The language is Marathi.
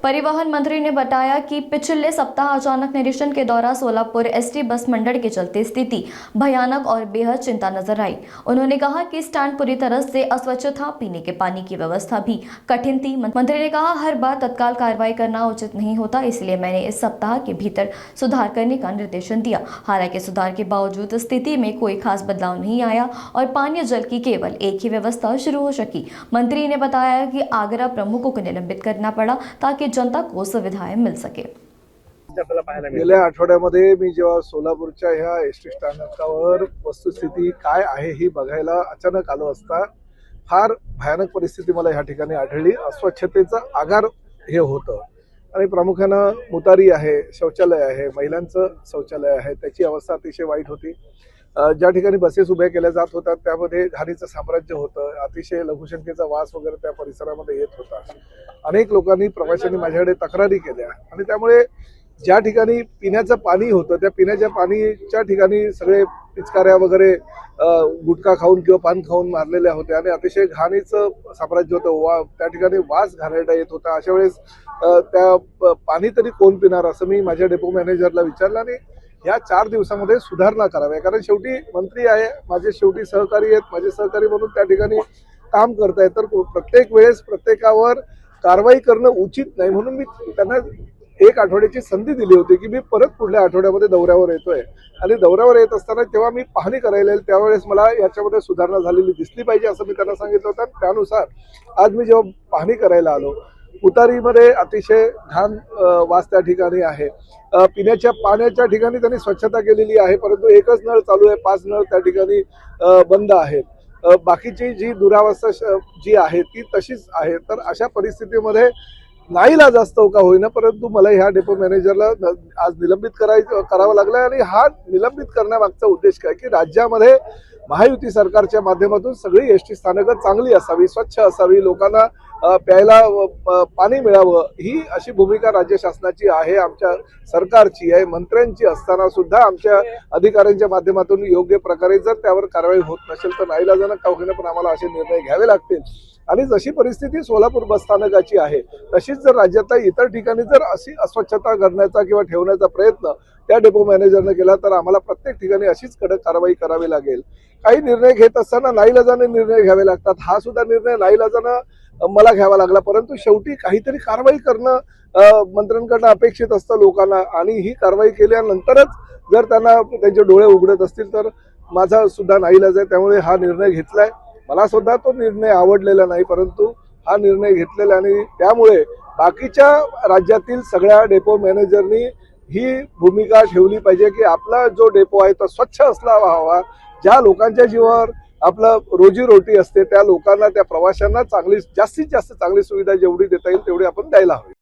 परिवहन मंत्री ने बताया कि पिछले सप्ताह अचानक निरीक्षण के दौरान सोलापुर एसटी बस मंडल के चलते स्थिति भयानक और बेहद चिंता नजर आई। उन्होंने कहा कि स्टैंड पूरी तरह से अस्वच्छ था, पीने के पानी की व्यवस्था भी कठिन थी। मंत्री ने कहा, हर बार तत्काल कार्रवाई करना उचित नहीं होता, इसलिए मैंने इस सप्ताह के भीतर सुधार करने का निर्देशन दिया। हालांकि सुधार के बावजूद स्थिति में कोई खास बदलाव नहीं आया और पानीय जल की केवल एक ही व्यवस्था शुरू हो सकी। मंत्री ने बताया कि आगरा प्रमुखों को निलंबित करना पड़ा ताकि जनता को सुविधाएं मिल सके। गेल्या आठवड्यामध्ये मी जेव्हा सोलापूरच्या ह्या एसटी स्थानकावर वस्तुस्थिती काय आहे ही बघायला अचानक आलो असता फार भयानक परिस्थिती मला ह्या ठिकाणी आढळली। अस्वच्छतेचं आगार हे होतं आणि प्रामुख्यानं मुतारी आहे, शौचालय आहे, महिलांचं शौचालय आहे, त्याची अवस्था अतिशय वाईट होती। ज्या ठिकाणी बसेस उभ्या केल्या जात होत्या त्यामध्ये घाणीचं साम्राज्य होतं, अतिशय लघुशंकेचा वास वगैरे त्या परिसरामध्ये येत होता। अनेक लोकांनी, प्रवाशांनी माझ्याकडे तक्रारी केल्या आणि त्यामुळे ज्या ठिकाणी पिण्याचं पाणी होतं त्या पिण्याच्या पाणीच्या ठिकाणी सगळे पिचकाऱ्या वगैरे गुटखा खाऊन किंवा पान खाऊन मारलेल्या होत्या आणि अतिशय घाणीचं साम्राज्य होतं। त्या ठिकाणी वास घाणेरडा येत होता। अशा वेळेस त्या पाणी तरी कोण पिणार असं मी माझ्या डेपो मॅनेजरला विचारलं आणि या 4 दिवसामध्ये सुधारणा कराव्या, कारण शेवटी मंत्री आहे, माझे शेवटी सहकारी आहेत, माझे सहकारी म्हणून त्या ठिकाणी काम करतायत, तर प्रत्येक वेळेस प्रत्येकावर कारवाई करणं उचित नाही। म्हणून मी त्यांना 1 आठवड्याची संधी दिली होती की मी परत पुढल्या आठवड्यामध्ये दौऱ्यावर येतोय आणि दौऱ्यावर येत असताना तेव्हा मी पाहणी करायला येईल त्यावेळेस मला याच्यामध्ये सुधारणा झालेली दिसली पाहिजे असं मी त्यांना सांगितलं होतं। त्यानुसार आज मी जेव्हा पाहणी करायला आलो, उतारीमध्ये अतिशय घाण वास त्या ठिकाणी आहे। पिण्याच्या पाण्याच्या ठिकाणी त्यांनी स्वच्छता केलेली आहे, परंतु एकच नळ चालू आहे, 5 नळ त्या ठिकाणी बंद आहेत। बाकीची जी दुरावस्था जी आहे ती तशीच आहे। तर अशा परिस्थितीमध्ये नाईलाज असतो का होईना, परंतु मला ह्या डेपो मॅनेजरला आज निलंबित करावं लागलं आणि हा निलंबित करण्यामागचा उद्देश काय की राज्यामध्ये महायुती सरकारच्या माध्यमातून सगळी एसटी स्थानकं चांगली असावी, स्वच्छ असावी, लोकांना प्यायला पाणी मिळावं, ही अशी भूमिका राज्य शासनाची आहे, आमच्या सरकारची आहे। मंत्र्यांची असताना सुद्धा आमच्या अधिकाऱ्यांच्या माध्यमातून योग्य प्रकारे जर त्यावर कारवाई होत नसेल तर नाईलाजानं का होईना पण आम्हाला असे निर्णय घ्यावे लागतील। आणि जशी परिस्थिती सोलापूर बस स्थानकाची आहे तशीच जर राज्यातल्या इतर ठिकाणी जर अशी अस्वच्छता करण्याचा किंवा ठेवण्याचा प्रयत्न त्या डेपो मॅनेजरने केला तर आम्हाला प्रत्येक ठिकाणी अशीच कडक कारवाई करावी लागेल। काही निर्णय घेत असताना नाईलाजाने निर्णय घ्यावे लागतात, हा सुद्धा निर्णय नाईलाजानं मला घ्यावा लागला, परंतु शेवटी काहीतरी कारवाई करणं मंत्र्यांकडनं अपेक्षित असतं लोकांना आणि ही कारवाई केल्यानंतरच जर त्यांना त्यांचे डोळे उघडत असतील तर माझा सुद्धा नाईलाज आहे। त्यामुळे हा निर्णय घेतलाय। मला सुद्धा तो निर्णय आवडलेला नाही, परंतु हा निर्णय घेतलेला आणि त्यामुळे बाकीच्या राज्यातील सगळ्या डेपो मॅनेजरनी ही भूमिका ठेवली पाहिजे की आपला जो डेपो आहे तो स्वच्छ असला हवा, ज्या लोकांच्या जीवावर आपलं रोजीरोटी असते त्या लोकांना, त्या प्रवाशांना जास्तीत जास्त चांगली सुविधा जेवढी देता येईल तेवढी आपण द्यायला हवी।